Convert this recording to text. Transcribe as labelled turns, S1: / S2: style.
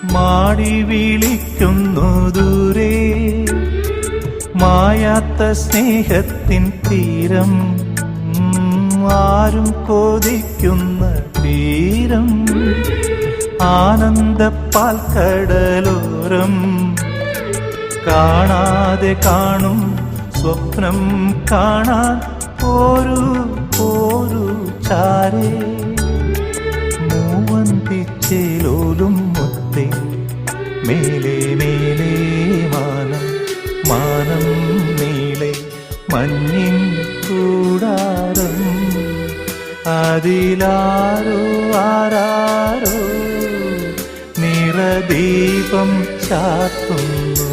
S1: മാടി വിളിക്കുന്നു ദൂരെ മായാത്ത സ്നേഹത്തിൻ തീരം, ആരും കൊതിക്കുന്ന തീരം, ആനന്ദപ്പാൽക്കടലോരം. കാണാതെ കാണും സ്വപ്നം കാണാൻ പോരൂ പോരൂ ചാരേ. മൂവന്തിച്ചേലോലും മുത്തേ മേലെ മേലെ മാനം, മാനം നീളെ മഞ്ഞിൻ കൂടാരം. അതിലാരോ ആരാരോ നിറദീപം ചാർത്തുന്നു.